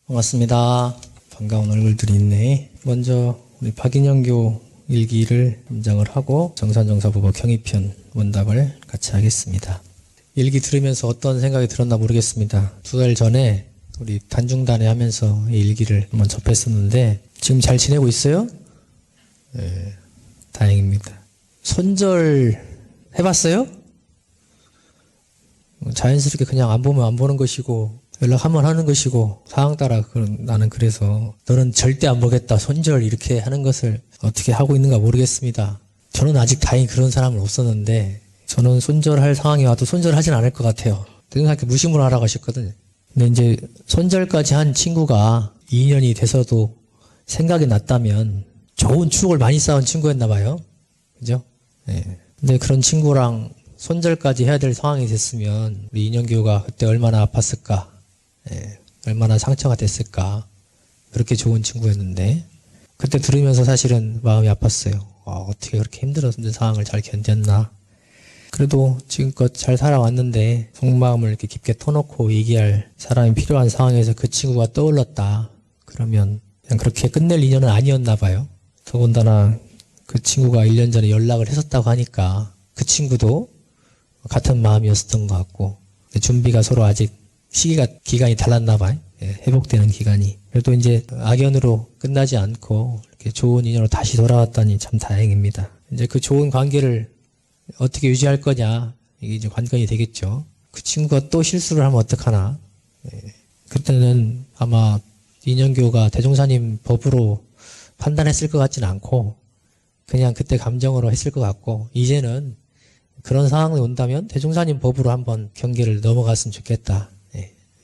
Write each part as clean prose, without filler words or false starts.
반갑습니다. 반가운 얼굴들이 있네. 먼저 우리 박인영교 일기를 임장을 하고 정산정사부법 경위편 원답을 같이 하겠습니다. 일기 들으면서 어떤 생각이 들었나 모르겠습니다. 2달 전에 우리 단중단회 하면서 이 일기를 한번 접했었는데 지금 잘 지내고 있어요? 네, 다행입니다. 손절 해봤어요? 자연스럽게 그냥 안 보면 안 보는 것이고 연락하면 하는 것이고 상황 따라 나는 그래서 너는 절대 안 보겠다 손절 이렇게 하는 것을 어떻게 하고 있는가 모르겠습니다. 저는 아직 다행히 그런 사람은 없었는데 저는 손절할 상황이 와도 손절하진 않을 것 같아요. 등산학교 무심으로 하라고 하셨거든요. 근데 이제 손절까지 한 친구가 2년이 돼서도 생각이 났다면 좋은 추억을 많이 쌓은 친구였나 봐요. 그죠? 네. 근데 그런 친구랑 손절까지 해야 될 상황이 됐으면 우리 인영교가 그때 얼마나 아팠을까, 얼마나 상처가 됐을까. 그렇게 좋은 친구였는데 그때 들으면서 사실은 마음이 아팠어요. 어떻게 그렇게 힘들었는 상황을 잘 견뎠나. 그래도 지금껏 잘 살아왔는데 속마음을 이렇게 깊게 터놓고 얘기할 사람이 필요한 상황에서 그 친구가 떠올랐다. 그러면 그냥 그렇게 끝낼 인연은 아니었나 봐요. 더군다나 그 친구가 1년 전에 연락을 했었다고 하니까 그 친구도 같은 마음이었던 것 같고 준비가 서로 아직 기간이 달랐나 봐요. 회복되는 기간이. 그래도 이제 악연으로 끝나지 않고 이렇게 좋은 인연으로 다시 돌아왔다니 참 다행입니다. 이제 그 좋은 관계를 어떻게 유지할 거냐 이게 이제 관건이 되겠죠. 그 친구가 또 실수를 하면 어떡하나. 그때는 아마 인영교가 대종사님 법으로 판단했을 것 같지는 않고 그냥 그때 감정으로 했을 것 같고 이제는 그런 상황이 온다면 대종사님 법으로 한번 경계를 넘어갔으면 좋겠다.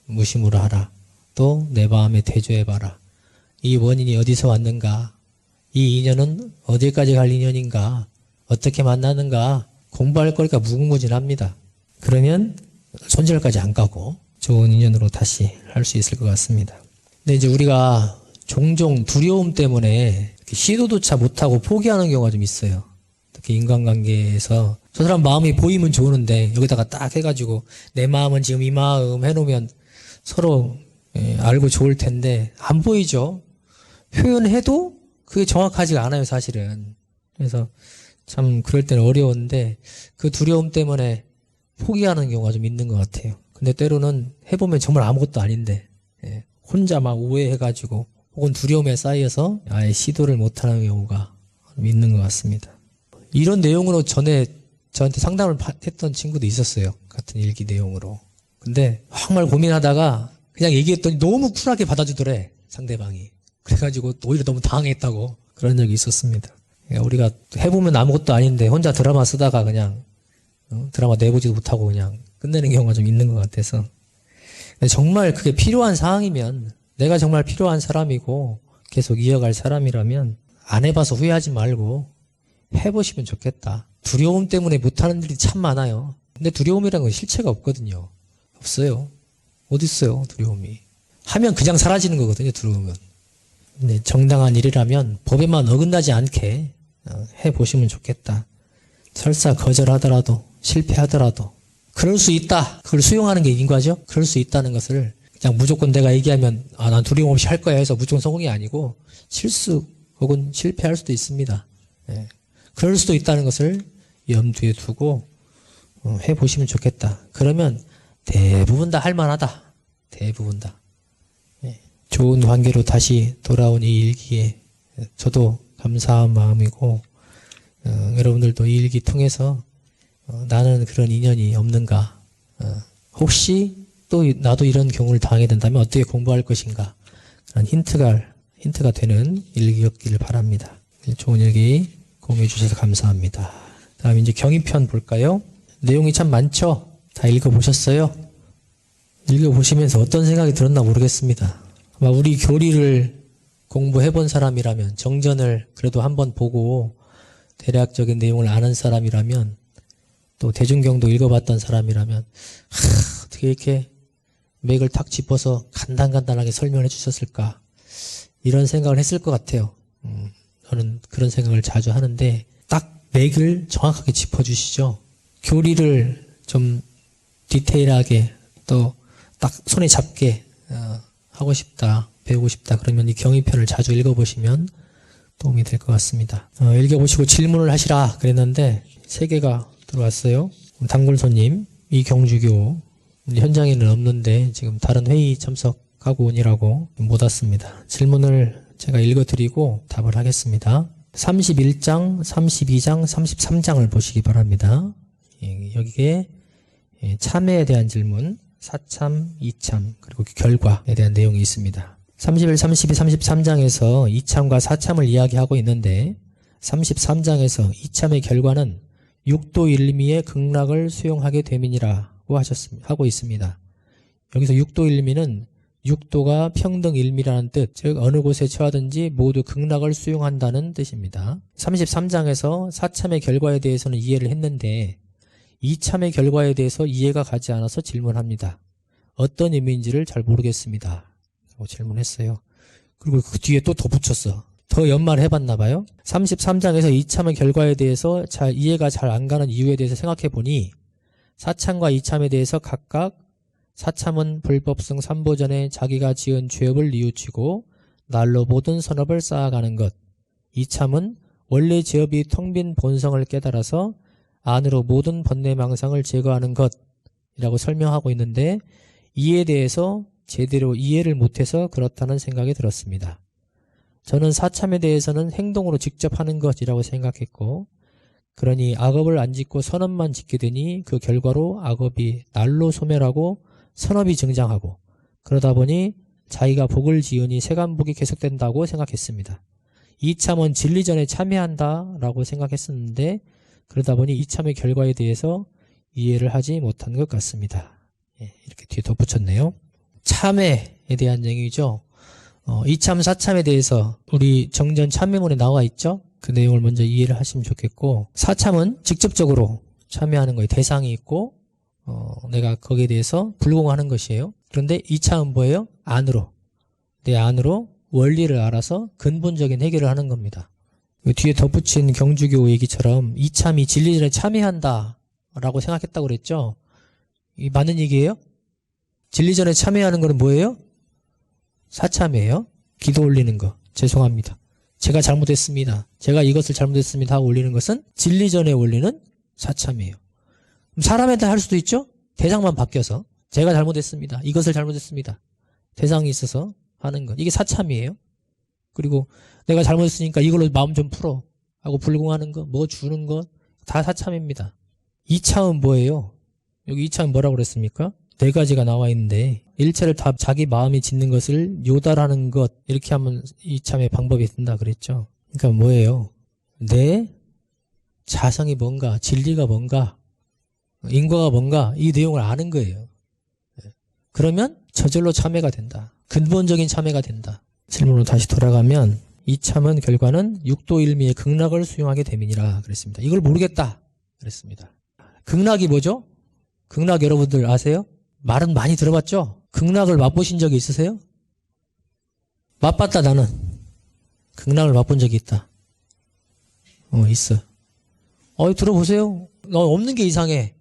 무심으로 하라. 또 내 마음에 대조해봐라. 이 원인이 어디서 왔는가? 이 인연은 어디까지 갈 인연인가? 어떻게 만나는가? 공부할 거리가 무궁무진합니다. 그러면 손절까지 안 가고 좋은 인연으로 다시 할 수 있을 것 같습니다. 근데 이제 우리가 종종 두려움 때문에 시도조차 못하고 포기하는 경우가 좀 있어요. 특히 인간관계에서 저 사람 마음이 보이면 좋은데 여기다가 딱 해가지고 내 마음은 지금 이 마음 해놓으면 서로 알고 좋을 텐데 안 보이죠. 표현해도 그게 정확하지가 않아요 사실은. 그래서 참 그럴 때는 어려운데 그 두려움 때문에 포기하는 경우가 좀 있는 것 같아요. 근데 때로는 해보면 정말 아무것도 아닌데 혼자 막 오해해가지고 혹은 두려움에 쌓여서 아예 시도를 못하는 경우가 있는 것 같습니다. 이런 내용으로 전에 저한테 상담을 했던 친구도 있었어요. 같은 일기 내용으로. 근데 정말 고민하다가 그냥 얘기했더니 너무 쿨하게 받아주더래 상대방이. 그래가지고 오히려 너무 당황했다고 그런 적이 있었습니다. 그러니까 우리가 해보면 아무것도 아닌데 혼자 드라마 쓰다가 그냥 드라마 내보지도 못하고 그냥 끝내는 경우가 좀 있는 것 같아서 근데 정말 그게 필요한 상황이면 내가 정말 필요한 사람이고 계속 이어갈 사람이라면 안 해봐서 후회하지 말고 해보시면 좋겠다. 두려움 때문에 못하는 일이 참 많아요. 근데 두려움이라는 건 실체가 없거든요. 없어요. 어디 있어요 두려움이. 하면 그냥 사라지는 거거든요 두려움은. 근데 정당한 일이라면 법에만 어긋나지 않게 해보시면 좋겠다. 설사 거절하더라도 실패하더라도 그럴 수 있다. 그걸 수용하는 게 인과죠. 그럴 수 있다는 것을 그냥 무조건 내가 얘기하면 난 두려움 없이 할 거야 해서 무조건 성공이 아니고 실수 혹은 실패할 수도 있습니다. 그럴 수도 있다는 것을 염두에 두고 해보시면 좋겠다. 그러면 대부분 다 할만하다. 대부분 다. 좋은 관계로 다시 돌아온 이 일기에 저도 감사한 마음이고 여러분들도 이 일기 통해서 나는 그런 인연이 없는가, 혹시 또 나도 이런 경우를 당하게 된다면 어떻게 공부할 것인가, 그런 힌트가 되는 일기였기를 바랍니다. 좋은 일기 공유해 주셔서 감사합니다. 다음 이제 경위편 볼까요? 내용이 참 많죠? 다 읽어보셨어요? 읽어보시면서 어떤 생각이 들었나 모르겠습니다. 아마 우리 교리를 공부해본 사람이라면, 정전을 그래도 한번 보고 대략적인 내용을 아는 사람이라면, 또 대중경도 읽어봤던 사람이라면 어떻게 이렇게 맥을 탁 짚어서 간단하게 설명해 주셨을까, 이런 생각을 했을 것 같아요. 저는 그런 생각을 자주 하는데 딱 맥을 정확하게 짚어주시죠. 교리를 좀 디테일하게 또 딱 손에 잡게 하고 싶다, 배우고 싶다 그러면 이 경위편을 자주 읽어보시면 도움이 될 것 같습니다. 읽어보시고 질문을 하시라 그랬는데 3개가 들어왔어요. 단골손님 이경주교 현장에는 없는데 지금 다른 회의 참석하고 오니라고 못 왔습니다. 질문을 제가 읽어드리고 답을 하겠습니다. 31장, 32장, 33장을 보시기 바랍니다. 여기에 참회에 대한 질문, 사참, 이참, 그리고 결과에 대한 내용이 있습니다. 31, 32, 33장에서 이참과 사참을 이야기하고 있는데 33장에서 이참의 결과는 육도 일미의 극락을 수용하게 됨이니라고 하고 있습니다. 여기서 육도 일미는 육도가 평등 일미라는 뜻, 즉 어느 곳에 처하든지 모두 극락을 수용한다는 뜻입니다. 33장에서 사참의 결과에 대해서는 이해를 했는데 이참의 결과에 대해서 이해가 가지 않아서 질문합니다. 어떤 의미인지를 잘 모르겠습니다. 라고 질문했어요. 그리고 그 뒤에 또 덧붙였어. 더 연말을 해봤나 봐요. 33장에서 이참의 결과에 대해서 이해가 잘 안 가는 이유에 대해서 생각해 보니 사참과 이참에 대해서 각각 사참은 불법성 3보전에 자기가 지은 죄업을 뉘우치고 날로 모든 선업을 쌓아가는 것. 이참은 원래 죄업이 텅 빈 본성을 깨달아서 안으로 모든 번뇌망상을 제거하는 것이라고 설명하고 있는데 이에 대해서 제대로 이해를 못해서 그렇다는 생각이 들었습니다. 저는 사참에 대해서는 행동으로 직접 하는 것이라고 생각했고 그러니 악업을 안 짓고 선업만 짓게 되니 그 결과로 악업이 날로 소멸하고 선업이 증장하고 그러다 보니 자기가 복을 지으니 세간복이 계속된다고 생각했습니다. 이참은 진리전에 참여한다 라고 생각했었는데 그러다 보니 이참의 결과에 대해서 이해를 하지 못한 것 같습니다. 이렇게 뒤에 덧붙였네요. 참회에 대한 얘기죠. 이참 사참에 대해서 우리 정전 참회문에 나와 있죠. 그 내용을 먼저 이해를 하시면 좋겠고 사참은 직접적으로 참여하는 거에 대상이 있고 내가 거기에 대해서 불공하는 것이에요. 그런데 이참은 뭐예요? 안으로 내 안으로 원리를 알아서 근본적인 해결을 하는 겁니다. 뒤에 덧붙인 경주교 얘기처럼 이참이 진리전에 참여한다 라고 생각했다고 그랬죠. 이 맞는 얘기예요? 진리전에 참여하는 거는 뭐예요? 사참이에요. 기도 올리는 거. 죄송합니다. 제가 잘못했습니다. 제가 이것을 잘못했습니다 하고 올리는 것은 진리전에 올리는 사참이에요. 그럼 사람한테 할 수도 있죠? 대상만 바뀌어서 제가 잘못했습니다. 이것을 잘못했습니다. 대상이 있어서 하는 것. 이게 사참이에요. 그리고 내가 잘못했으니까 이걸로 마음 좀 풀어 하고 불공하는 거, 뭐 주는 거 다 사참입니다. 이참은 뭐예요? 여기 이참은 뭐라고 그랬습니까? 4가지가 나와 있는데 일체를 다 자기 마음이 짓는 것을 요달하는 것 이렇게 하면 이참의 방법이 된다 그랬죠. 그러니까 뭐예요? 내 자성이 뭔가, 진리가 뭔가, 인과가 뭔가 이 내용을 아는 거예요. 그러면 저절로 참회가 된다. 근본적인 참회가 된다. 질문으로 다시 돌아가면 이참은 결과는 육도일미의 극락을 수용하게 됨이니라 그랬습니다. 이걸 모르겠다 그랬습니다. 극락이 뭐죠? 극락 여러분들 아세요? 말은 많이 들어봤죠? 극락을 맛보신 적이 있으세요? 맛봤다 나는. 극락을 맛본 적이 있다. 있어. 들어보세요. 없는 게 이상해.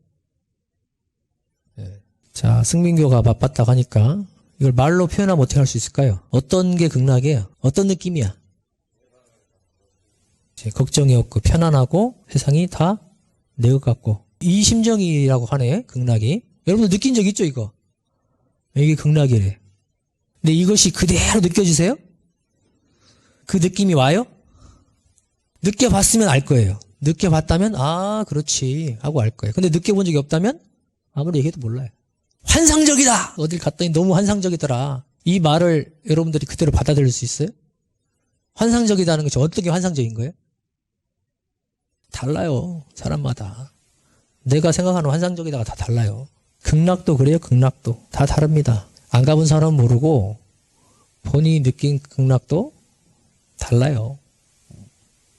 자, 승민교가 맛봤다고 하니까 이걸 말로 표현하면 어떻게 할 수 있을까요? 어떤 게 극락이에요? 어떤 느낌이야? 걱정이 없고 편안하고 세상이 다 내 것 같고 이 심정이라고 하네. 극락이. 여러분들 느낀 적 있죠 이거? 이게 극락이래. 근데 이것이 그대로 느껴지세요? 그 느낌이 와요? 느껴봤으면 알 거예요. 느껴봤다면 아 그렇지 하고 알 거예요. 근데 느껴본 적이 없다면 아무리 얘기해도 몰라요. 환상적이다! 어딜 갔더니 너무 환상적이더라. 이 말을 여러분들이 그대로 받아들일 수 있어요? 환상적이다는 것이 어떤 게 환상적인 거예요? 달라요. 사람마다. 내가 생각하는 환상적이다가 다 달라요. 극락도 그래요. 극락도. 다 다릅니다. 안 가본 사람은 모르고 본인이 느낀 극락도 달라요.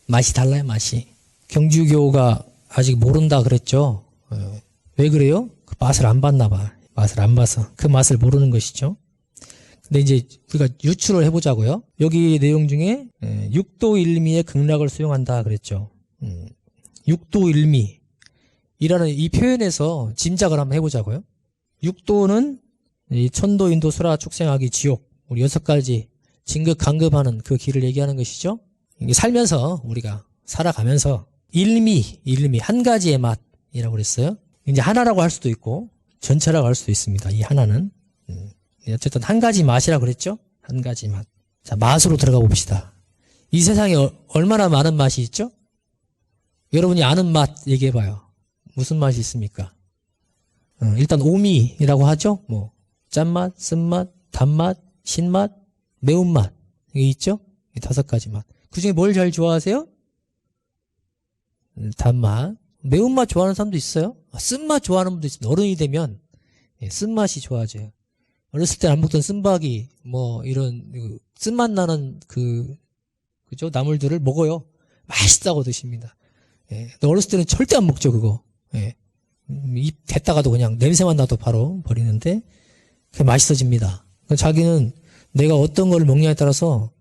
맛이 달라요. 맛이. 경주교가 아직 모른다 그랬죠. 왜 그래요? 그 맛을 안 봤나 봐. 맛을 안 봐서. 그 맛을 모르는 것이죠. 근데 이제 우리가 유추를 해보자고요. 여기 내용 중에 육도일미의 극락을 수용한다 그랬죠. 육도일미 이라는 이 표현에서 짐작을 한번 해보자고요. 육도는 천도, 인도, 수라, 축생하기, 지옥 우리 6가지 진급, 강급하는 그 길을 얘기하는 것이죠. 이게 살면서 우리가 살아가면서 일미, 한 가지의 맛이라고 그랬어요. 이제 하나라고 할 수도 있고 전체라고 할 수도 있습니다. 이 하나는. 어쨌든 한 가지 맛이라고 그랬죠. 한 가지 맛. 자, 맛으로 들어가 봅시다. 이 세상에 얼마나 많은 맛이 있죠? 여러분이 아는 맛 얘기해봐요. 무슨 맛이 있습니까? 일단 오미라고 하죠. 뭐 짠맛, 쓴맛, 단맛, 신맛, 매운맛 이게 있죠? 이 5가지 맛. 그중에 뭘 제일 좋아하세요? 단맛. 매운맛 좋아하는 사람도 있어요. 쓴맛 좋아하는 분도 있습니다. 어른이 되면 쓴맛이 좋아져요. 어렸을 때 안 먹던 쓴바기 뭐 이런 쓴맛 나는 그죠? 나물들을 먹어요. 맛있다고 드십니다. 근데 어렸을 때는 절대 안 먹죠, 그거. 입 댔다가도 그냥 냄새만 나도 바로 버리는데 그게 맛있어집니다. 자기는 내가 어떤 걸 먹냐에 따라서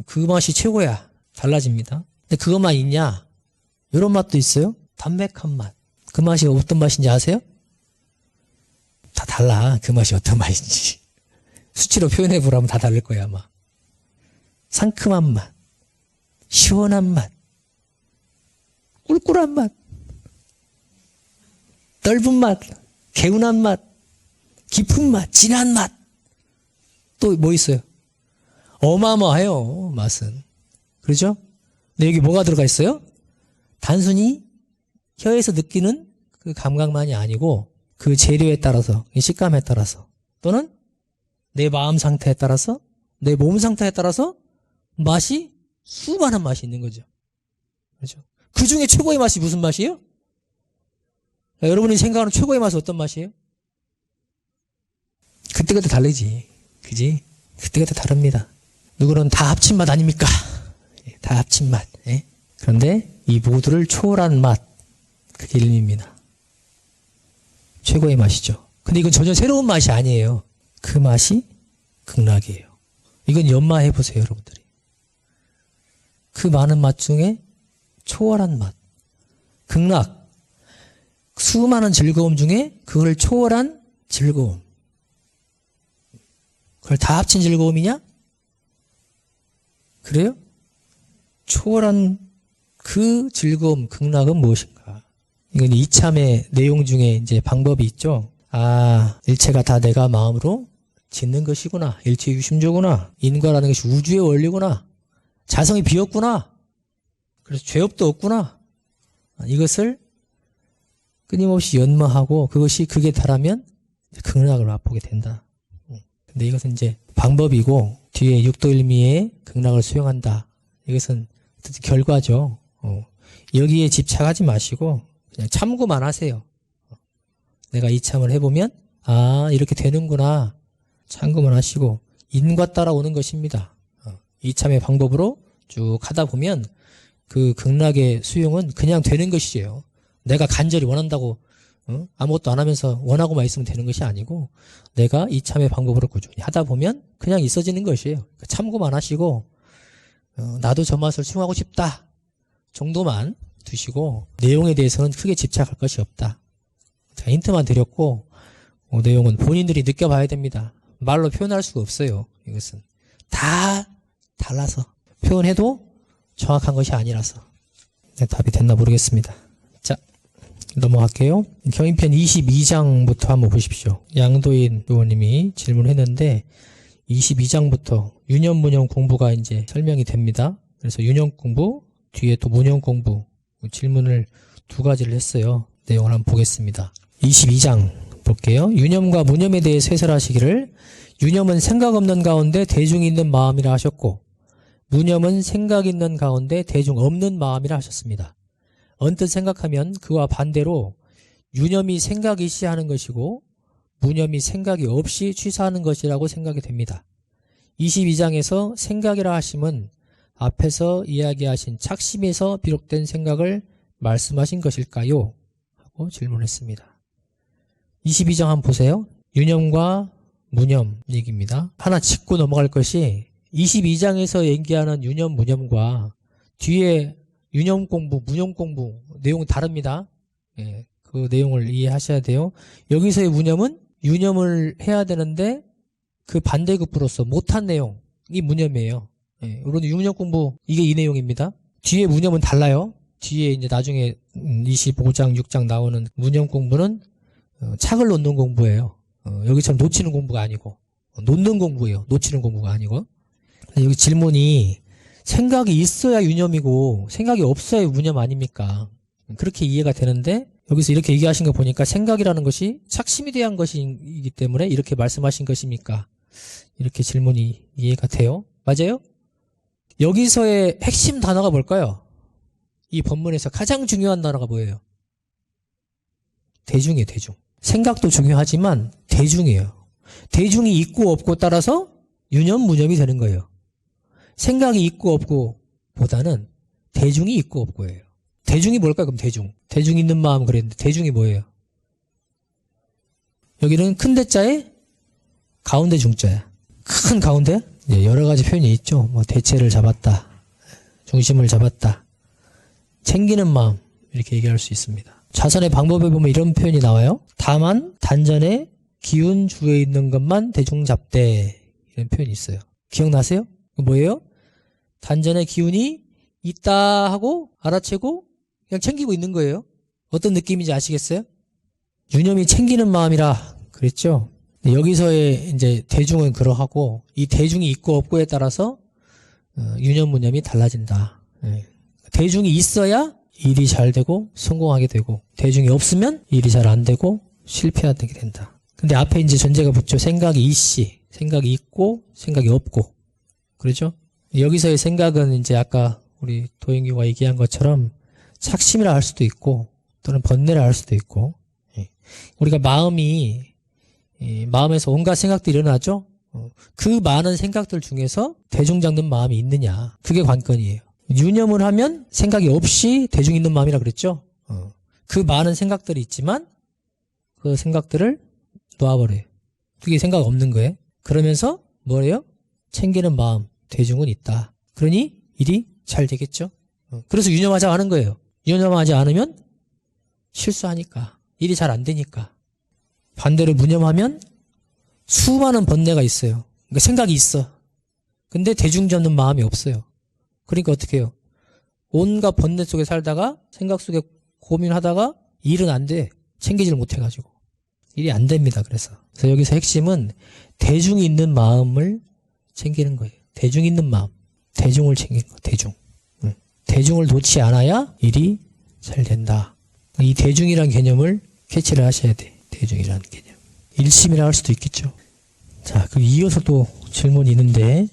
그 맛이 최고야. 달라집니다. 근데 그것만 있냐? 이런 맛도 있어요. 담백한 맛. 그 맛이 어떤 맛인지 아세요? 다 달라. 그 맛이 어떤 맛인지. 수치로 표현해 보라면 다 다를 거야, 아마. 상큼한 맛. 시원한 맛. 꿀꿀한 맛. 넓은 맛. 개운한 맛. 깊은 맛. 진한 맛. 또 뭐 있어요? 어마어마해요, 맛은. 그렇죠? 근데 여기 뭐가 들어가 있어요? 단순히 혀에서 느끼는 그 감각만이 아니고 그 재료에 따라서, 식감에 따라서 또는 내 마음 상태에 따라서 내 몸 상태에 따라서 맛이 수많은 맛이 있는 거죠. 그렇죠? 그 중에 최고의 맛이 무슨 맛이에요? 여러분이 생각하는 최고의 맛은 어떤 맛이에요? 그때그때 다르지. 그지? 그때그때 다릅니다. 누구는 다 합친 맛 아닙니까? 다 합친 맛. 그런데 이 모두를 초월한 맛. 그게 일미입니다. 최고의 맛이죠. 근데 이건 전혀 새로운 맛이 아니에요. 그 맛이 극락이에요. 이건 연마해 보세요, 여러분들이. 그 많은 맛 중에 초월한 맛. 극락. 수많은 즐거움 중에 그걸 초월한 즐거움. 그걸 다 합친 즐거움이냐? 그래요? 초월한 그 즐거움, 극락은 무엇인가? 이건 이참의 내용 중에 이제 방법이 있죠. 일체가 다 내가 마음으로 짓는 것이구나. 일체 유심조구나. 인과라는 것이 우주의 원리구나. 자성이 비었구나. 그래서 죄업도 없구나. 이것을 끊임없이 연마하고 그게 달하면 극락을 맛보게 된다. 근데 이것은 이제 방법이고 뒤에 육도일미의 극락을 수용한다. 이것은 결과죠. 여기에 집착하지 마시고 그냥 참고만 하세요. 내가 이참을 해보면 이렇게 되는구나. 참고만 하시고 인과 따라오는 것입니다. 이참의 방법으로 쭉 하다 보면 그 극락의 수용은 그냥 되는 것이에요. 내가 간절히 원한다고 아무것도 안 하면서 원하고만 있으면 되는 것이 아니고 내가 이참의 방법으로 꾸준히 하다 보면 그냥 있어지는 것이에요. 참고만 하시고 나도 저 맛을 수용하고 싶다 정도만 두시고 내용에 대해서는 크게 집착할 것이 없다. 제가 힌트만 드렸고 내용은 본인들이 느껴봐야 됩니다. 말로 표현할 수가 없어요. 이것은 다 달라서 표현해도 정확한 것이 아니라서. 답이 됐나 모르겠습니다. 자, 넘어갈게요. 경인편 22장부터 한번 보십시오. 양도인 의원님이 질문했는데 22장부터 유념, 무념 공부가 이제 설명이 됩니다. 그래서 유념 공부, 뒤에 또 무념 공부 질문을 2가지를 했어요. 내용을 한번 보겠습니다. 22장 볼게요. 유념과 무념에 대해 해설하시기를 유념은 생각 없는 가운데 대중 있는 마음이라 하셨고 무념은 생각 있는 가운데 대중 없는 마음이라 하셨습니다. 언뜻 생각하면 그와 반대로 유념이 생각이 시하는 것이고 무념이 생각이 없이 취사하는 것이라고 생각이 됩니다. 22장에서 생각이라 하심은 앞에서 이야기하신 착심에서 비롯된 생각을 말씀하신 것일까요? 하고 질문했습니다. 22장 한번 보세요. 유념과 무념 얘기입니다. 하나 짚고 넘어갈 것이 22장에서 얘기하는 유념, 무념과 뒤에 유념 공부, 무념 공부 내용은 다릅니다. 그 내용을 이해하셔야 돼요. 여기서의 무념은 유념을 해야 되는데 그 반대급부로서 못한 내용이 무념이에요. 예, 우리는 6년 공부 이게 이 내용입니다. 뒤에 무념은 달라요. 뒤에 이제 나중에 25장 6장 나오는 무념 공부는 착을 놓는 공부예요. 여기처럼 놓치는 공부가 아니고 놓는 공부예요. 놓치는 공부가 아니고. 여기 질문이 생각이 있어야 유념이고 생각이 없어야 무념 아닙니까? 그렇게 이해가 되는데 여기서 이렇게 얘기하신 거 보니까 생각이라는 것이 착심에 대한 것이기 때문에 이렇게 말씀하신 것입니까? 이렇게 질문이 이해가 돼요? 맞아요? 여기서의 핵심 단어가 뭘까요? 이 본문에서 가장 중요한 단어가 뭐예요? 대중이에요, 대중. 생각도 중요하지만 대중이에요. 대중이 있고 없고 따라서 유념, 무념이 되는 거예요. 생각이 있고 없고 보다는 대중이 있고 없고예요. 대중이 뭘까요? 그럼 대중. 대중 있는 마음 그랬는데 대중이 뭐예요? 여기는 큰 대자에 가운데 중자야. 큰 가운데? 여러 가지 표현이 있죠. 뭐 대체를 잡았다. 중심을 잡았다. 챙기는 마음 이렇게 얘기할 수 있습니다. 자선의 방법에 보면 이런 표현이 나와요. 다만 단전에 기운 주에 있는 것만 대중 잡되 이런 표현이 있어요. 기억나세요? 뭐예요? 단전에 기운이 있다 하고 알아채고 그냥 챙기고 있는 거예요. 어떤 느낌인지 아시겠어요? 유념이 챙기는 마음이라 그랬죠. 여기서의 이제 대중은 그러하고 이 대중이 있고 없고에 따라서 유념 무념이 달라진다. 대중이 있어야 일이 잘 되고 성공하게 되고 대중이 없으면 일이 잘 안 되고 실패하게 된다. 근데 앞에 이제 전제가 붙죠. 생각이 있시, 생각이 있고 생각이 없고 그렇죠? 여기서의 생각은 이제 아까 우리 도영규가 얘기한 것처럼 착심이라 할 수도 있고 또는 번뇌라 할 수도 있고 우리가 마음에서 온갖 생각들이 일어나죠. 그 많은 생각들 중에서 대중 잡는 마음이 있느냐 그게 관건이에요. 유념을 하면 생각이 없이 대중 있는 마음이라 그랬죠. 그 많은 생각들이 있지만 그 생각들을 놓아버려요. 그게 생각 없는 거예요. 그러면서 뭐래요? 챙기는 마음 대중은 있다. 그러니 일이 잘 되겠죠. 그래서 유념하자 하는 거예요. 유념하지 않으면 실수하니까 일이 잘 안 되니까. 반대로 무념하면 수많은 번뇌가 있어요. 그러니까 생각이 있어. 근데 대중 잡는 마음이 없어요. 그러니까 어떻게 해요? 온갖 번뇌 속에 살다가 생각 속에 고민하다가 일은 안 돼. 챙기질 못해가지고. 일이 안 됩니다. 그래서 여기서 핵심은 대중이 있는 마음을 챙기는 거예요. 대중 있는 마음. 대중을 챙기는 거. 대중. 대중을 놓지 않아야 일이 잘 된다. 이 대중이라는 개념을 캐치를 하셔야 돼. 대중이라는 개념. 일심이라 할 수도 있겠죠. 자, 그 이어서 또 질문이 있는데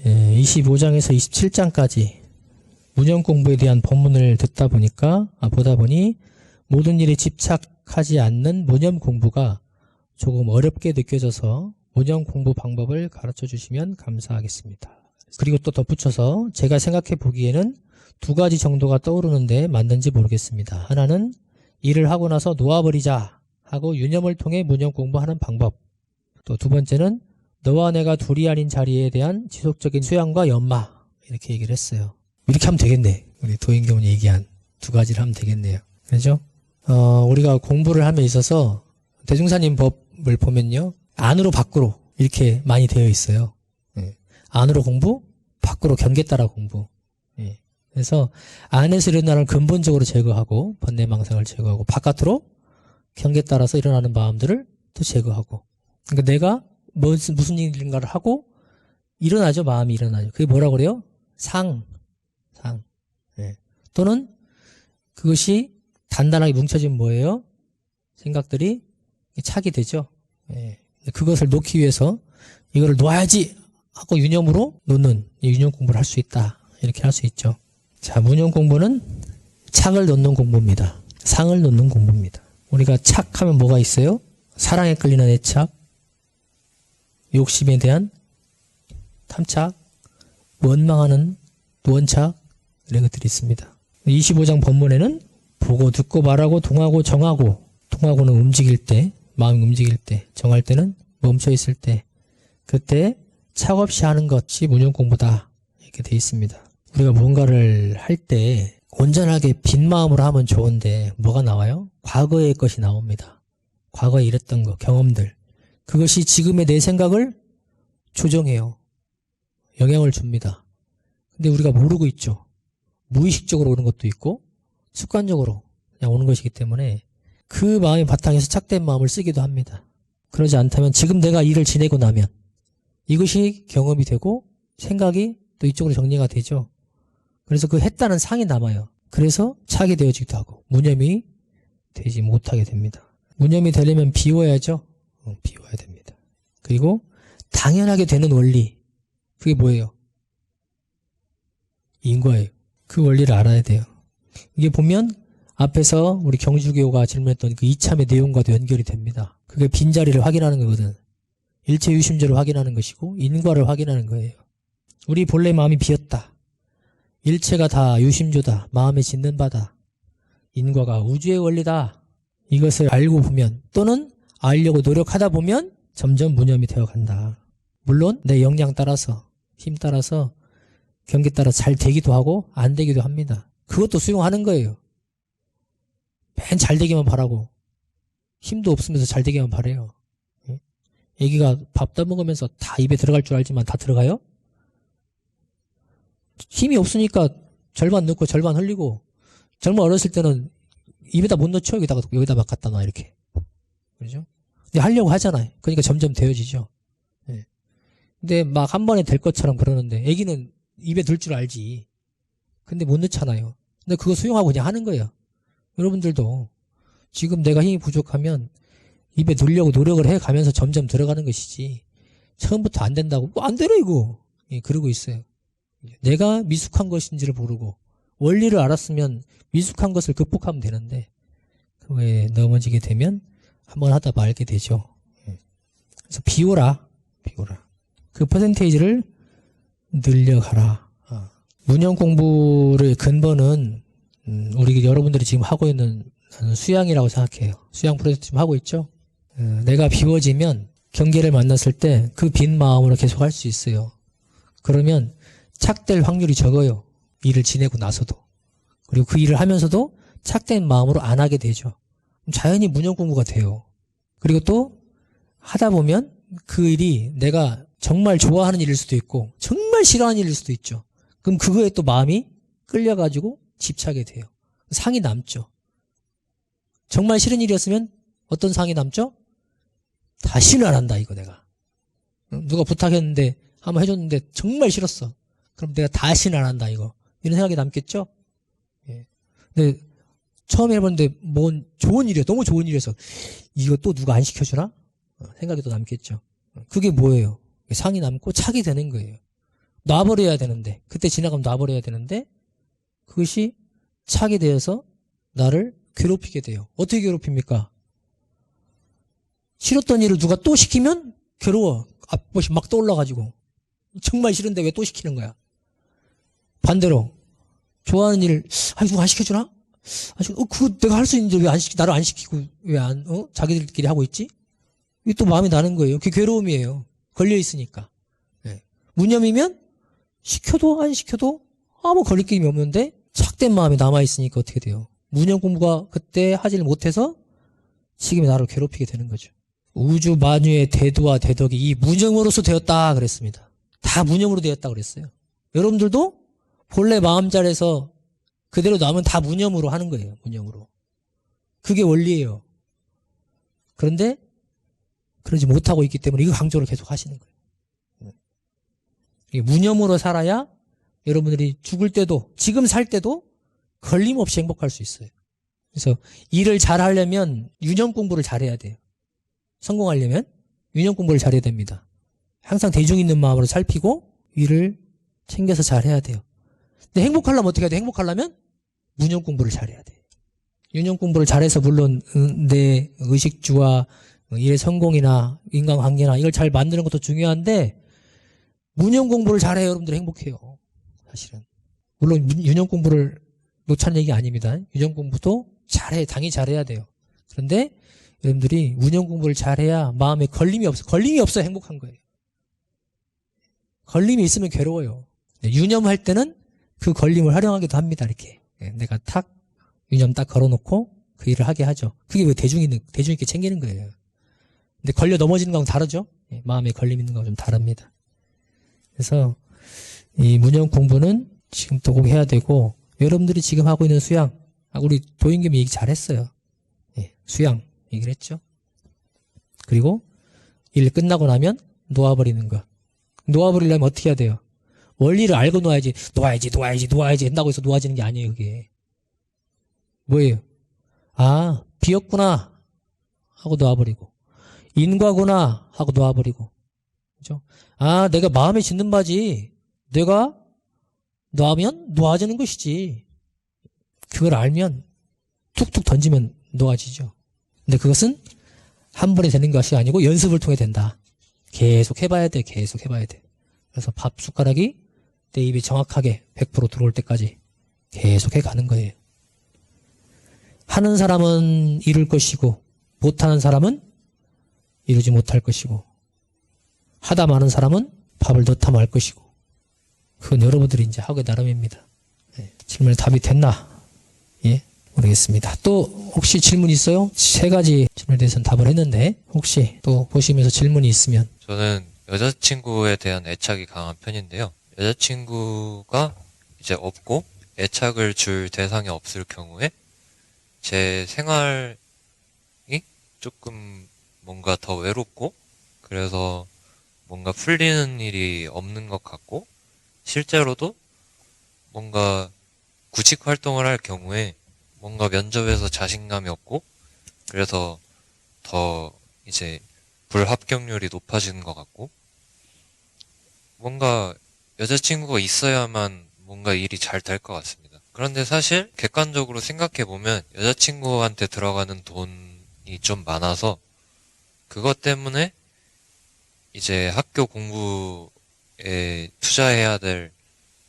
25장에서 27장까지 무념 공부에 대한 본문을 보다 보니 모든 일에 집착하지 않는 무념 공부가 조금 어렵게 느껴져서 무념 공부 방법을 가르쳐 주시면 감사하겠습니다. 그리고 또 덧붙여서 제가 생각해 보기에는 두 가지 정도가 떠오르는데 맞는지 모르겠습니다. 하나는 일을 하고 나서 놓아버리자 하고 유념을 통해 무념 공부하는 방법. 또 두 번째는 너와 내가 둘이 아닌 자리에 대한 지속적인 수양과 연마 이렇게 얘기를 했어요. 이렇게 하면 되겠네. 우리 도인경이 얘기한 두 가지를 하면 되겠네요. 그렇죠? 우리가 공부를 함에 있어서 대중사님 법을 보면요. 안으로 밖으로 이렇게 많이 되어 있어요. 안으로 공부, 밖으로 경계 따라 공부. 그래서 안에서 일어나는 근본적으로 제거하고 번뇌망상을 제거하고 바깥으로 경계 따라서 일어나는 마음들을 또 제거하고 그러니까 내가 무슨 일인가를 하고 일어나죠. 마음이 일어나죠. 그게 뭐라고 그래요? 상. 또는 그것이 단단하게 뭉쳐진 뭐예요? 생각들이 착이 되죠. 그것을 놓기 위해서 이거를 놓아야지 하고 유념으로 놓는 유념 공부를 할 수 있다. 이렇게 할 수 있죠. 자, 무념 공부는 착을 놓는 공부입니다. 상을 놓는 공부입니다. 우리가 착하면 뭐가 있어요? 사랑에 끌리는 애착, 욕심에 대한 탐착, 원망하는 원착 이런 것들이 있습니다. 25장 본문에는 보고 듣고 말하고 동하고 정하고 통하고는 움직일 때, 마음이 움직일 때, 정할 때는 멈춰 있을 때 그때 착 없이 하는 것이 무념 공부다 이렇게 돼 있습니다. 우리가 뭔가를 할 때 온전하게 빈 마음으로 하면 좋은데 뭐가 나와요? 과거의 것이 나옵니다. 과거에 이랬던 거, 경험들. 그것이 지금의 내 생각을 조정해요. 영향을 줍니다. 근데 우리가 모르고 있죠. 무의식적으로 오는 것도 있고 습관적으로 그냥 오는 것이기 때문에 그 마음의 바탕에서 착된 마음을 쓰기도 합니다. 그러지 않다면 지금 내가 일을 지내고 나면 이것이 경험이 되고 생각이 또 이쪽으로 정리가 되죠. 그래서 그 했다는 상이 남아요. 그래서 착이 되어지기도 하고 무념이 되지 못하게 됩니다. 무념이 되려면 비워야죠. 비워야 됩니다. 그리고 당연하게 되는 원리, 그게 뭐예요? 인과예요. 그 원리를 알아야 돼요. 이게 보면 앞에서 우리 경주교가 질문했던 그 이참의 내용과도 연결이 됩니다. 그게 빈자리를 확인하는 거거든. 일체 유심조를 확인하는 것이고 인과를 확인하는 거예요. 우리 본래 마음이 비었다. 일체가 다 유심조다. 마음에 짓는 바다. 인과가 우주의 원리다. 이것을 알고 보면 또는 알려고 노력하다 보면 점점 무념이 되어간다. 물론 내 역량 따라서 힘 따라서 경계 따라 잘 되기도 하고 안 되기도 합니다. 그것도 수용하는 거예요. 맨 잘 되기만 바라고 힘도 없으면서 잘 되기만 바래요. 애기가 밥 떠먹으면서 다 입에 들어갈 줄 알지만 다 들어가요? 힘이 없으니까 절반 넣고 절반 흘리고 정말 어렸을 때는 입에다 못 넣죠. 여기다 막 갖다 놔 이렇게. 그렇죠? 근데 하려고 하잖아요. 그러니까 점점 되어지죠. 근데 막 한 번에 될 것처럼 그러는데 애기는 입에 들 줄 알지. 근데 못 넣잖아요. 근데 그거 수용하고 그냥 하는 거예요. 여러분들도 지금 내가 힘이 부족하면 입에 넣으려고 노력을 해가면서 점점 들어가는 것이지 처음부터 안 된다고 안 되려 이거 그러고 있어요. 내가 미숙한 것인지를 모르고 원리를 알았으면 미숙한 것을 극복하면 되는데 그거에 넘어지게 되면 한번 하다 말게 되죠. 그래서 비워라. 그 퍼센테이지를 늘려가라. 무념 공부의 근본은 우리 여러분들이 지금 하고 있는 수양이라고 생각해요. 수양 프로젝트 지금 하고 있죠. 내가 비워지면 경계를 만났을 때 그 빈 마음으로 계속 할 수 있어요. 그러면 착될 확률이 적어요. 일을 지내고 나서도. 그리고 그 일을 하면서도 착된 마음으로 안 하게 되죠. 자연히 무념 공부가 돼요. 그리고 또 하다 보면 그 일이 내가 정말 좋아하는 일일 수도 있고 정말 싫어하는 일일 수도 있죠. 그럼 그거에 또 마음이 끌려가지고 집착이 돼요. 상이 남죠. 정말 싫은 일이었으면 어떤 상이 남죠? 다시는 안 한다 이거 내가. 누가 부탁했는데 한번 해줬는데 정말 싫었어. 그럼 내가 다시는 안 한다 이거. 이런 생각이 남겠죠? 근데 처음 해봤는데 뭔 좋은 일이야. 너무 좋은 일이어서 이거 또 누가 안 시켜주나? 생각이 또 남겠죠. 그게 뭐예요? 상이 남고 착이 되는 거예요. 놔버려야 되는데 그때 지나가면 놔버려야 되는데 그것이 착이 되어서 나를 괴롭히게 돼요. 어떻게 괴롭힙니까? 싫었던 일을 누가 또 시키면 괴로워. 앞것이 막 떠올라가지고 정말 싫은데 왜 또 시키는 거야? 반대로 좋아하는 일을 누가 안 시켜주나? 그거 내가 할 수 있는데 왜 나를 안 시키고 왜 자기들끼리 하고 있지? 이게 또 마음이 나는 거예요. 그게 괴로움이에요. 걸려 있으니까. 무념이면 시켜도 안 시켜도 아무 걸리낌이 없는데 착된 마음이 남아 있으니까 어떻게 돼요? 무념 공부가 그때 하지를 못해서 지금 나를 괴롭히게 되는 거죠. 우주 만유의 대도와 대덕이 이 무념으로서 되었다 그랬습니다. 다 무념으로 되었다 그랬어요. 여러분들도 본래 마음자리에서 그대로 남은 다 무념으로 하는 거예요. 무념으로. 그게 원리예요. 그런데 그러지 못하고 있기 때문에 이거 강조를 계속 하시는 거예요. 무념으로 살아야 여러분들이 죽을 때도 지금 살 때도 걸림없이 행복할 수 있어요. 그래서 일을 잘 하려면 유념 공부를 잘해야 돼요. 성공하려면 유념 공부를 잘해야 됩니다. 항상 대중 있는 마음으로 살피고 일을 챙겨서 잘해야 돼요. 근데 행복하려면 어떻게 해야 돼? 행복하려면 무념 공부를 잘해야 돼. 유념 공부를 잘해서 물론 내 의식주와 일의 성공이나 인간관계나 이걸 잘 만드는 것도 중요한데 무념 공부를 잘해야 여러분들 행복해요. 사실은. 물론 유념 공부를 놓자는 얘기 아닙니다. 유념 공부도 당연히 잘해야 돼요. 그런데 여러분들이 무념 공부를 잘해야 마음에 걸림이 없어 행복한 거예요. 걸림이 있으면 괴로워요. 유념할 때는 그 걸림을 활용하기도 합니다. 이렇게 내가 유념 딱 걸어놓고 그 일을 하게 하죠. 그게 왜 대중 있게 챙기는 거예요. 근데 걸려 넘어지는 거하고 다르죠. 마음에 걸림 있는 거하고 좀 다릅니다. 그래서 이 문형 공부는 지금 또 꼭 해야 되고, 여러분들이 지금 하고 있는 수양, 우리 도인겸이 얘기 잘했어요. 예, 수양 얘기를 했죠. 그리고 일 끝나고 나면 놓아버리는 거. 놓아버리려면 어떻게 해야 돼요? 원리를 알고 놓아야지 한다고 해서 놓아지는 게 아니에요. 그게 뭐예요? 아, 비었구나 하고 놓아버리고, 인과구나 하고 놓아버리고, 그죠? 아, 내가 마음에 짓는 바지 내가 놓으면 놓아지는 것이지. 그걸 알면 툭툭 던지면 놓아지죠. 근데 그것은 한 번에 되는 것이 아니고 연습을 통해 된다. 계속 해봐야 돼. 계속 해봐야 돼. 그래서 밥 숟가락이 내 입에 정확하게 100% 들어올 때까지 계속 해가는 거예요. 하는 사람은 이룰 것이고 못하는 사람은 이루지 못할 것이고, 하다 마는 사람은 밥을 넣다 말 것이고, 그건 여러분들이 이제 하기 나름입니다. 네. 질문에 답이 됐나? 예? 모르겠습니다. 또 혹시 질문 있어요? 세 가지 질문에 대해서는 답을 했는데, 혹시 또 보시면서 질문이 있으면. 저는 여자친구에 대한 애착이 강한 편인데요. 여자친구가 이제 없고 애착을 줄 대상이 없을 경우에 제 생활이 조금 뭔가 더 외롭고, 그래서 뭔가 풀리는 일이 없는 것 같고, 실제로도 뭔가 구직 활동을 할 경우에 뭔가 면접에서 자신감이 없고, 그래서 더 이제 불합격률이 높아지는 것 같고, 뭔가 여자친구가 있어야만 뭔가 일이 잘 될 것 같습니다. 그런데 사실 객관적으로 생각해보면 여자친구한테 들어가는 돈이 좀 많아서 그것 때문에 이제 학교 공부에 투자해야 될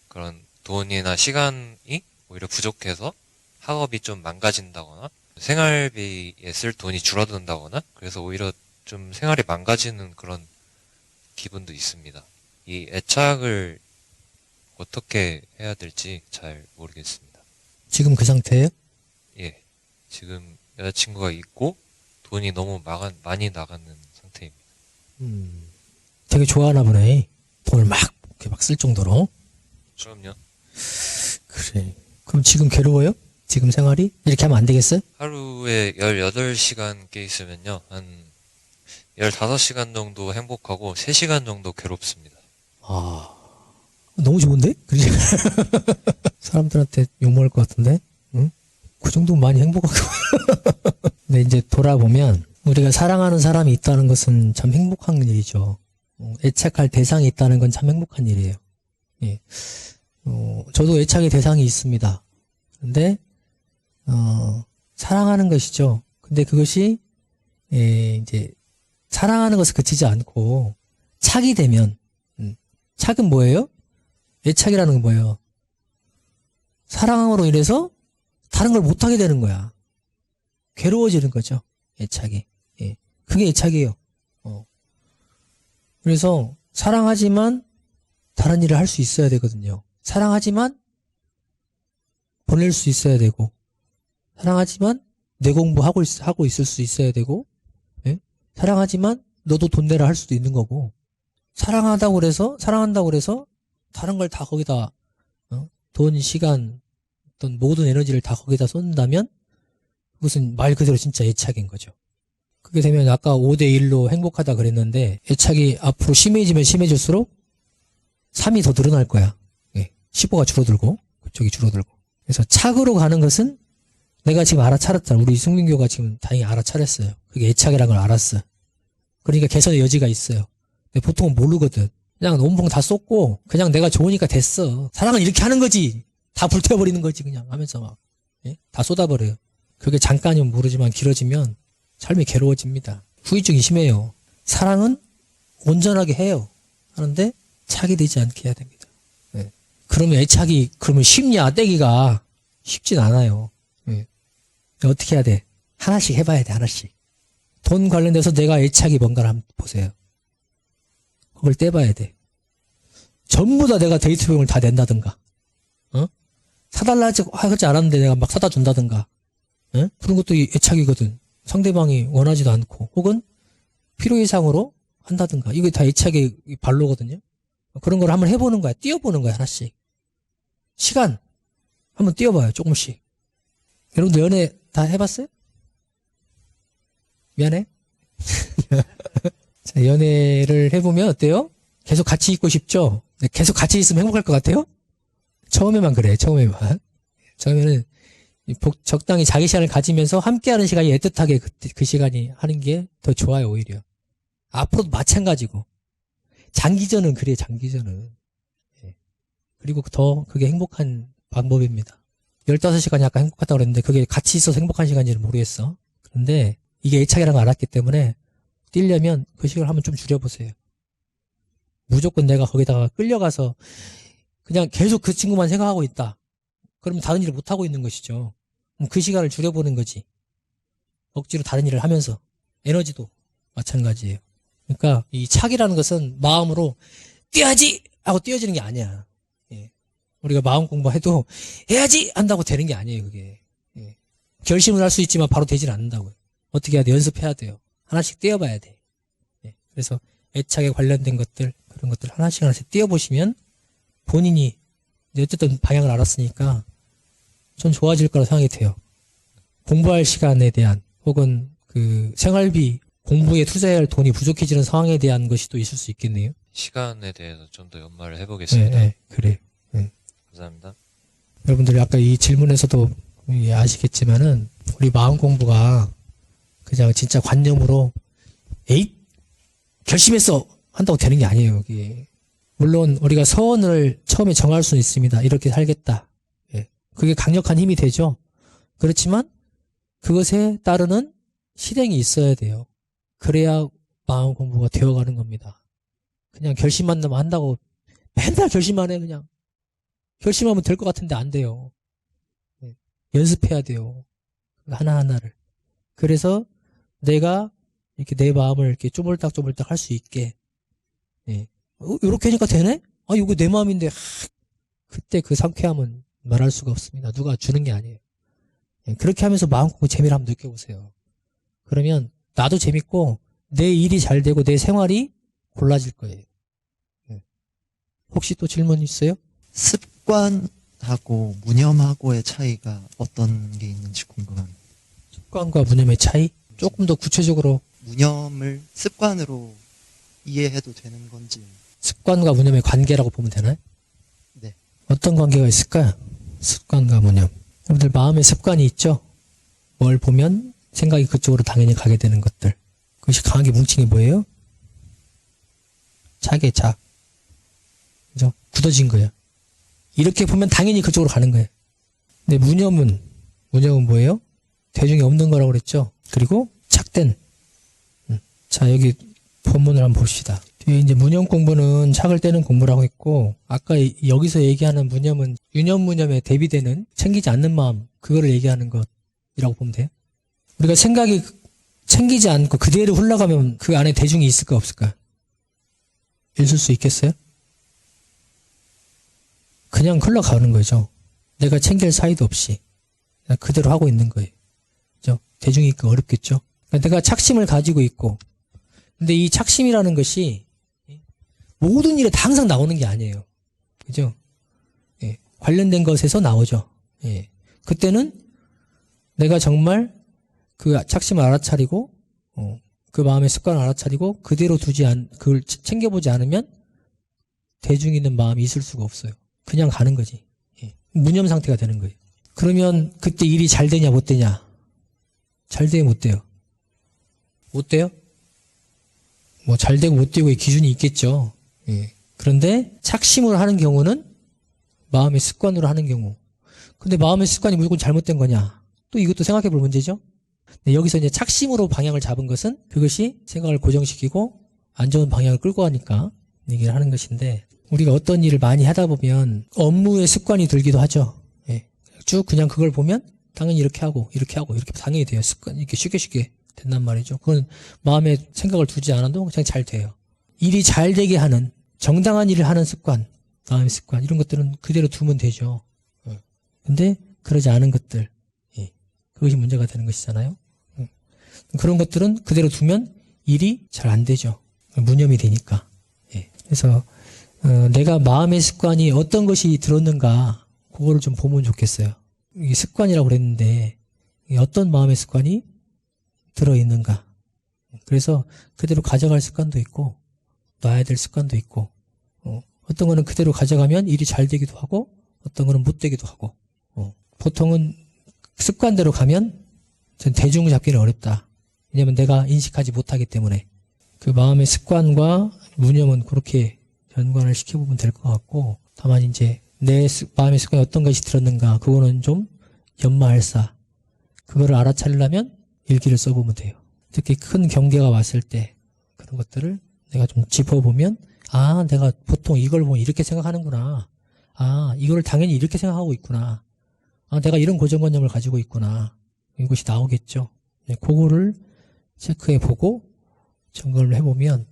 그런 돈이나 시간이 오히려 부족해서 학업이 좀 망가진다거나 생활비에 쓸 돈이 줄어든다거나, 그래서 오히려 좀 생활이 망가지는 그런 기분도 있습니다. 이 애착을 어떻게 해야 될지 잘 모르겠습니다. 지금 그 상태예요? 예, 지금 여자친구가 있고 돈이 너무 많이 나가는 상태입니다. 되게 좋아하나 보네. 돈을 막 쓸 정도로. 그럼요. 그래. 그럼 지금 괴로워요? 지금 생활이? 이렇게 하면 안 되겠어요? 하루에 18시간 깨 있으면요, 한 15시간 정도 행복하고 3시간 정도 괴롭습니다. 아, 너무 좋은데? 그지? 사람들한테 욕먹을 것 같은데? 응? 그 정도면 많이 행복하고. 근데 이제 돌아보면, 우리가 사랑하는 사람이 있다는 것은 참 행복한 일이죠. 애착할 대상이 있다는 건 참 행복한 일이에요. 예. 저도 애착의 대상이 있습니다. 근데, 사랑하는 것이죠. 근데 그것이, 이제, 사랑하는 것에 그치지 않고, 착이 되면, 착은 뭐예요? 애착이라는 건 뭐예요? 사랑으로 인해서 다른 걸 못하게 되는 거야. 괴로워지는 거죠. 애착이. 예. 그게 애착이에요. 그래서 사랑하지만 다른 일을 할 수 있어야 되거든요. 사랑하지만 보낼 수 있어야 되고, 사랑하지만 내 공부하고 있을 수 있어야 되고, 예? 사랑하지만 너도 돈 내라 할 수도 있는 거고, 사랑한다고 그래서 다른 걸 다 거기다, 돈, 시간, 어떤 모든 에너지를 다 거기다 쏟는다면 그것은 말 그대로 진짜 애착인 거죠. 그게 되면 아까 5대1로 행복하다 그랬는데, 애착이 앞으로 심해지면 심해질수록 3이 더 늘어날 거야. 예. 15가 줄어들고 그쪽이 줄어들고. 그래서 착으로 가는 것은 내가 지금 알아차렸잖아. 우리 승민교가 지금 다행히 알아차렸어요. 그게 애착이라는 걸 알았어. 그러니까 개선의 여지가 있어요. 근데 보통은 모르거든. 그냥 온봉 다 쏟고 그냥 내가 좋으니까 됐어. 사랑은 이렇게 하는 거지. 다 불태워버리는 거지 그냥 하면서 막. 예? 다 쏟아버려요. 그게 잠깐이면 모르지만 길어지면 삶이 괴로워집니다. 후유증이 심해요. 사랑은 온전하게 해요. 하는데 착이 되지 않게 해야 됩니다. 예. 그러면 애착이 그러면 쉽냐? 떼기가 쉽진 않아요. 예. 어떻게 해야 돼? 하나씩 해봐야 돼. 하나씩. 돈 관련돼서 내가 애착이 뭔가를 한번 보세요. 그걸 떼봐야 돼. 전부 다 내가 데이트 비용을 다 낸다든가, 사달라고 하지 않았는데 내가 막 사다 준다든가, 그런 것도 애착이거든. 상대방이 원하지도 않고, 혹은 필요 이상으로 한다든가. 이게 다 애착의 발로거든요. 그런 걸 한번 해보는 거야. 띄워보는 거야, 하나씩. 시간 한번 띄워봐요, 조금씩. 여러분들 연애 다 해봤어요? 미안해. 자, 연애를 해보면 어때요? 계속 같이 있고 싶죠? 계속 같이 있으면 행복할 것 같아요? 처음에만 그래, 처음에만. 처음에는 적당히 자기 시간을 가지면서 함께하는 시간이 애틋하게 그 시간이 하는 게 더 좋아요, 오히려. 앞으로도 마찬가지고. 장기전은 그래, 장기전은. 예. 그리고 더 그게 행복한 방법입니다. 15시간이 아까 행복하다고 그랬는데 그게 같이 있어서 행복한 시간인지는 모르겠어. 그런데 이게 애착이라는 걸 알았기 때문에 뛰려면 그 시간을 한번 좀 줄여보세요. 무조건 내가 거기다가 끌려가서 그냥 계속 그 친구만 생각하고 있다. 그러면 다른 일을 못하고 있는 것이죠. 그럼 그 시간을 줄여보는 거지. 억지로 다른 일을 하면서. 에너지도 마찬가지예요. 그러니까 이 착이라는 것은 마음으로 뛰어야지! 하고 뛰어지는 게 아니야. 예. 우리가 마음 공부해도 해야지! 한다고 되는 게 아니에요, 그게. 예. 결심을 할 수 있지만 바로 되질 않는다고요. 어떻게 해야 돼? 연습해야 돼요. 하나씩 띄워봐야 돼. 예. 그래서 애착에 관련된 것들, 그런 것들 하나씩 하나씩 띄워보시면 본인이 어쨌든 방향을 알았으니까 좀 좋아질 거라 생각이 돼요. 공부할 시간에 대한 혹은 그 생활비, 공부에 투자해야 할 돈이 부족해지는 상황에 대한 것이 또 있을 수 있겠네요. 시간에 대해서 좀 더 연말을 해보겠습니다. 네, 그래. 네. 감사합니다. 여러분들이 아까 이 질문에서도 아시겠지만은 우리 마음 공부가 그냥 진짜 관념으로 에잇 결심했어 한다고 되는 게 아니에요. 여기 물론 우리가 서원을 처음에 정할 수는 있습니다. 이렇게 살겠다. 예. 그게 강력한 힘이 되죠. 그렇지만 그것에 따르는 실행이 있어야 돼요. 그래야 마음 공부가 되어가는 겁니다. 그냥 결심만 나면 한다고 맨날 결심만 해 그냥. 결심하면 될 것 같은데 안 돼요. 예. 연습해야 돼요. 하나하나를. 그래서 내가 이렇게 내 마음을 이렇게 쪼물딱쪼물딱 할 수 있게. 예. 이렇게 하니까 되네? 아, 이거 내 마음인데. 그때 그 상쾌함은 말할 수가 없습니다. 누가 주는 게 아니에요. 예. 그렇게 하면서 마음 공부 재미를 한번 느껴보세요. 그러면 나도 재밌고 내 일이 잘 되고 내 생활이 골라질 거예요. 예. 혹시 또 질문 있어요? 습관하고 무념하고의 차이가 어떤 게 있는지 궁금합니다. 습관과 무념의 차이? 조금 더 구체적으로. 무념을 습관으로 이해해도 되는 건지. 습관과 무념의 관계라고 보면 되나요? 네. 어떤 관계가 있을까요? 습관과 무념. 여러분들 마음에 습관이 있죠? 뭘 보면 생각이 그쪽으로 당연히 가게 되는 것들. 그것이 강하게 뭉친 게 뭐예요? 착의 착. 그죠? 굳어진 거예요. 이렇게 보면 당연히 그쪽으로 가는 거예요. 근데 무념은 뭐예요? 대중에 없는 거라고 그랬죠? 그리고 착된. 자, 여기 본문을 한번 봅시다. 뒤에 이제 무념 공부는 착을 떼는 공부라고 했고, 아까 여기서 얘기하는 무념은 유념무념에 대비되는 챙기지 않는 마음, 그거를 얘기하는 것이라고 보면 돼요. 우리가 생각이 챙기지 않고 그대로 흘러가면 그 안에 대중이 있을까 없을까? 있을 수 있겠어요? 그냥 흘러가는 거죠. 내가 챙길 사이도 없이 그냥 그대로 하고 있는 거예요. 그죠? 대중이 있기 어렵겠죠? 그러니까 내가 착심을 가지고 있고, 근데 이 착심이라는 것이 모든 일에 다 항상 나오는 게 아니에요. 그죠? 예. 관련된 것에서 나오죠. 예. 그때는 내가 정말 그 착심을 알아차리고, 그 마음의 습관을 알아차리고, 그대로 그걸 챙겨보지 않으면 대중 있는 마음이 있을 수가 없어요. 그냥 가는 거지. 예. 무념 상태가 되는 거예요. 그러면 그때 일이 잘 되냐, 못 되냐? 잘 돼요, 못 돼요? 못 돼요? 뭐 잘 되고 못 되고의 기준이 있겠죠. 예. 그런데 착심을 하는 경우는 마음의 습관으로 하는 경우. 근데 마음의 습관이 무조건 잘못된 거냐? 또 이것도 생각해 볼 문제죠. 네, 여기서 이제 착심으로 방향을 잡은 것은 그것이 생각을 고정시키고 안 좋은 방향을 끌고 가니까 얘기를 하는 것인데, 우리가 어떤 일을 많이 하다 보면 업무의 습관이 들기도 하죠. 예. 쭉 그냥 그걸 보면 당연히 이렇게 하고 이렇게 당연히 돼요. 습관 이렇게 쉽게 된단 말이죠. 그건 마음에 생각을 두지 않아도 그냥 잘 돼요. 일이 잘 되게 하는 정당한 일을 하는 습관, 마음의 습관 이런 것들은 그대로 두면 되죠. 근데 그러지 않은 것들, 예. 그것이 문제가 되는 것이잖아요. 그런 것들은 그대로 두면 일이 잘 안 되죠. 무념이 되니까. 예. 그래서 내가 마음의 습관이 어떤 것이 들었는가 그거를 좀 보면 좋겠어요. 이게 습관이라고 그랬는데 이게 어떤 마음의 습관이 들어있는가. 그래서 그대로 가져갈 습관도 있고 놔야 될 습관도 있고 어떤 거는 그대로 가져가면 일이 잘 되기도 하고 어떤 거는 못 되기도 하고 보통은 습관대로 가면 전 대중 잡기는 어렵다. 왜냐면 내가 인식하지 못하기 때문에 그 마음의 습관과 무념은 그렇게 연관을 시켜보면 될 것 같고 다만 이제 내 마음의 습관이 어떤 것이 들었는가 그거는 좀 연마할사 그거를 알아차리려면 일기를 써보면 돼요. 특히 큰 경계가 왔을 때 그런 것들을 내가 좀 짚어보면 아 내가 보통 이걸 보면 이렇게 생각하는구나. 아 이거를 당연히 이렇게 생각하고 있구나. 아 내가 이런 고정관념을 가지고 있구나. 이것이 나오겠죠. 네, 그거를 체크해보고 점검을 해보면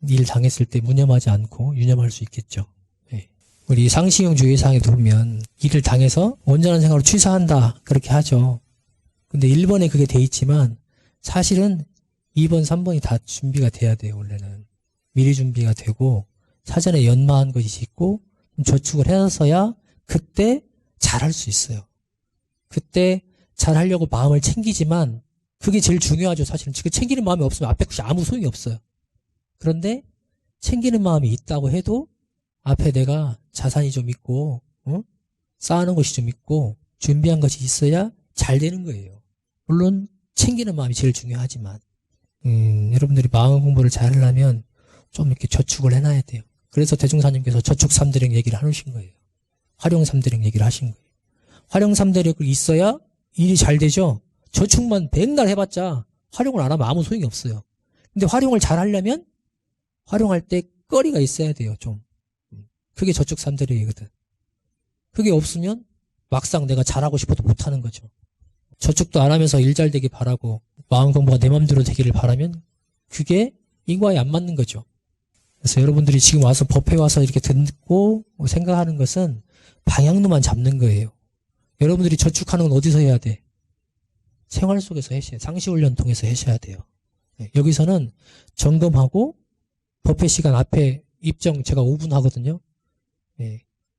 일 당했을 때 무념하지 않고 유념할 수 있겠죠. 네. 우리 상시형 주의사항에 보면 일을 당해서 온전한 생각으로 취사한다 그렇게 하죠. 근데 1번에 그게 돼 있지만 사실은 2번, 3번이 다 준비가 돼야 돼요. 원래는 미리 준비가 되고 사전에 연마한 것이 있고 저축을 해서야 그때 잘할 수 있어요. 그때 잘하려고 마음을 챙기지만 그게 제일 중요하죠. 사실은 지금 챙기는 마음이 없으면 앞에 것이 아무 소용이 없어요. 그런데 챙기는 마음이 있다고 해도 앞에 내가 자산이 좀 있고 쌓아놓은 것이 좀 있고 준비한 것이 있어야 잘 되는 거예요. 물론 챙기는 마음이 제일 중요하지만 여러분들이 마음 공부를 잘 하려면 좀 이렇게 저축을 해놔야 돼요. 그래서 대종사님께서 저축 3대령 얘기를 하신 거예요. 활용 3대령 얘기를 하신 거예요. 활용 3대령이 있어야 일이 잘 되죠. 저축만 맨날 해봤자 활용을 안 하면 아무 소용이 없어요. 근데 활용을 잘 하려면 활용할 때 거리가 있어야 돼요. 좀 그게 저축 3대령이거든. 그게 없으면 막상 내가 잘하고 싶어도 못하는 거죠. 저축도 안 하면서 일 잘 되길 바라고 마음 공부가 내 맘대로 되기를 바라면 그게 이과에 안 맞는 거죠. 그래서 여러분들이 지금 와서 법회 와서 이렇게 듣고 생각하는 것은 방향로만 잡는 거예요. 여러분들이 저축하는 건 어디서 해야 돼? 생활 속에서 하셔야 돼요. 상시훈련 통해서 하셔야 돼요. 여기서는 점검하고 법회 시간 앞에 입정 제가 5분 하거든요.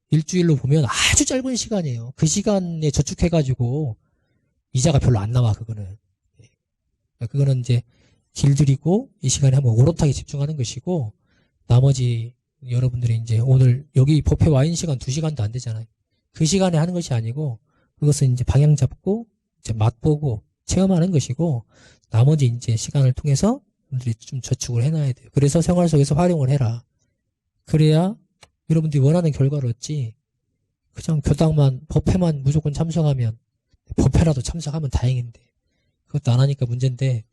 일주일로 보면 아주 짧은 시간이에요. 그 시간에 저축해가지고 이자가 별로 안 나와 그거는. 그거는 이제 길들이고 이 시간에 한번 오롯하게 집중하는 것이고 나머지 여러분들이 이제 오늘 여기 법회 와 있는 시간 2시간도 안 되잖아요. 그 시간에 하는 것이 아니고 그것은 이제 방향 잡고 이제 맛보고 체험하는 것이고 나머지 이제 시간을 통해서 여러분들이 좀 저축을 해놔야 돼요. 그래서 생활 속에서 활용을 해라. 그래야 여러분들이 원하는 결과를 얻지 그냥 교당만 법회만 무조건 참석하면 법회라도 참석하면 다행인데 그것도 안 하니까 문제인데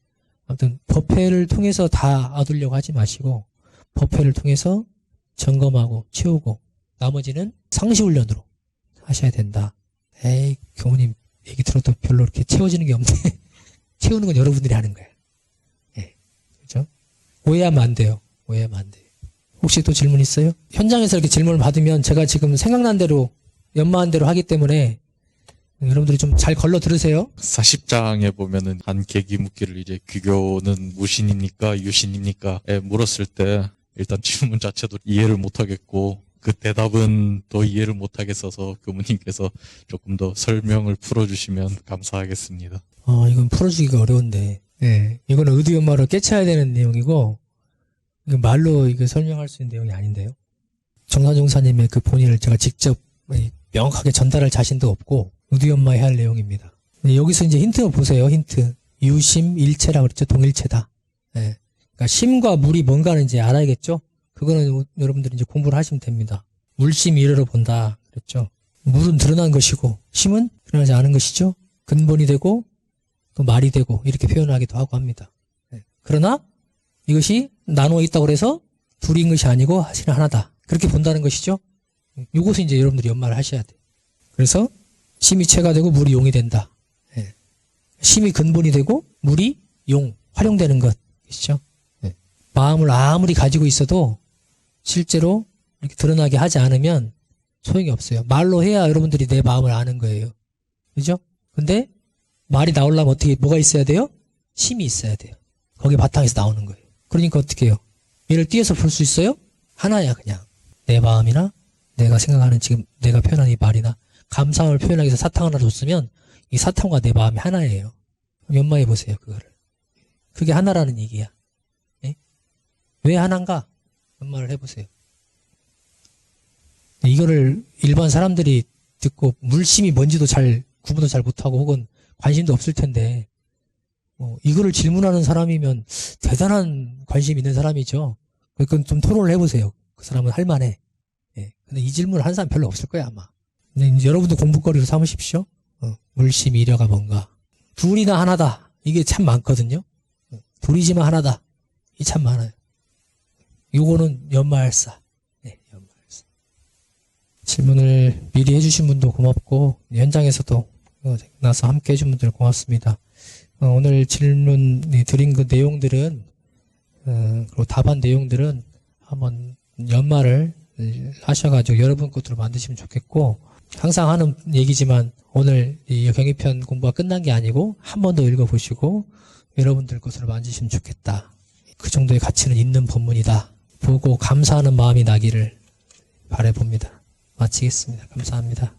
아무튼 법회를 통해서 다 얻으려고 하지 마시고 법회를 통해서 점검하고 채우고 나머지는 상시훈련으로 하셔야 된다. 에이 교무님 얘기 들어도 별로 이렇게 채워지는 게 없네. 채우는 건 여러분들이 하는 거예요. 그렇죠? 오해하면 안 돼요. 오해하면 안 돼요. 혹시 또 질문 있어요? 현장에서 이렇게 질문을 받으면 제가 지금 생각난 대로 연마한 대로 하기 때문에 여러분들이 좀 잘 걸러 들으세요. 40장에 보면은 한 계기 묻기를 이제 귀교는 무신입니까 유신입니까? 물었을 때 일단 질문 자체도 이해를 못하겠고 그 대답은 더 이해를 못하겠어서 교무님께서 조금 더 설명을 풀어주시면 감사하겠습니다. 이건 풀어주기가 어려운데. 이거는 의도연마를 깨쳐야 되는 내용이고 이거 말로 이거 설명할 수 있는 내용이 아닌데요. 정산종사님의 그 본인을 제가 직접 명확하게 전달할 자신도 없고 의도연마해야 할 내용입니다. 여기서 이제 힌트 보세요. 힌트. 유심 일체라고 그랬죠. 동일체다. 그러니까 심과 물이 뭔가는 이제 알아야겠죠. 그거는 여러분들이 이제 공부를 하시면 됩니다. 물심 이르러 본다 그랬죠. 물은 드러난 것이고 심은 드러나지 않은 것이죠. 근본이 되고 또 말이 되고 이렇게 표현하기도 하고 합니다. 그러나 이것이 나누어 있다고 해서 둘인 것이 아니고 사실은 하나다. 그렇게 본다는 것이죠. 이것을 이제 여러분들이 연마를 하셔야 돼요. 그래서 심이 체가 되고 물이 용이 된다. 심이 근본이 되고 물이 용, 활용되는 것이죠. 마음을 아무리 가지고 있어도 실제로 이렇게 드러나게 하지 않으면 소용이 없어요. 말로 해야 여러분들이 내 마음을 아는 거예요. 그죠? 근데 말이 나오려면 어떻게, 뭐가 있어야 돼요? 심이 있어야 돼요. 거기 바탕에서 나오는 거예요. 그러니까 어떻게 해요? 얘를 띄어서 볼 수 있어요? 하나야, 그냥. 내 마음이나 내가 생각하는 지금 내가 표현한 이 말이나 감사함을 표현하기 위해서 사탕 하나 줬으면 이 사탕과 내 마음이 하나예요. 연마해 보세요, 그거를. 그게 하나라는 얘기야. 예? 왜 하나인가? 연마를 해보세요. 이거를 일반 사람들이 듣고 물심이 뭔지도 잘 구분도 잘 못하고 혹은 관심도 없을 텐데 이거를 질문하는 사람이면 대단한 관심 있는 사람이죠. 그건 좀 토론을 해보세요. 그 사람은 할만해. 예. 근데 이 질문을 한 사람 별로 없을 거야 아마. 근데 이제 여러분도 공부거리로 삼으십시오. 물심 이려가 뭔가. 둘이나 하나다. 이게 참 많거든요. 둘이지만 하나다. 이게 참 많아요. 요거는 연마할사. 네, 연마할사. 질문을 미리 해주신 분도 고맙고 현장에서도 나서 함께 해준 분들 고맙습니다. 오늘 질문 드린 그 내용들은 그리고 답안 내용들은 한번 연마를 하셔가지고 여러분 것으로 만드시면 좋겠고 항상 하는 얘기지만 오늘 이 경의편 공부가 끝난 게 아니고 한 번 더 읽어보시고 여러분들 것으로 만드시면 좋겠다. 그 정도의 가치는 있는 본문이다. 보고 감사하는 마음이 나기를 바라봅니다. 마치겠습니다. 감사합니다.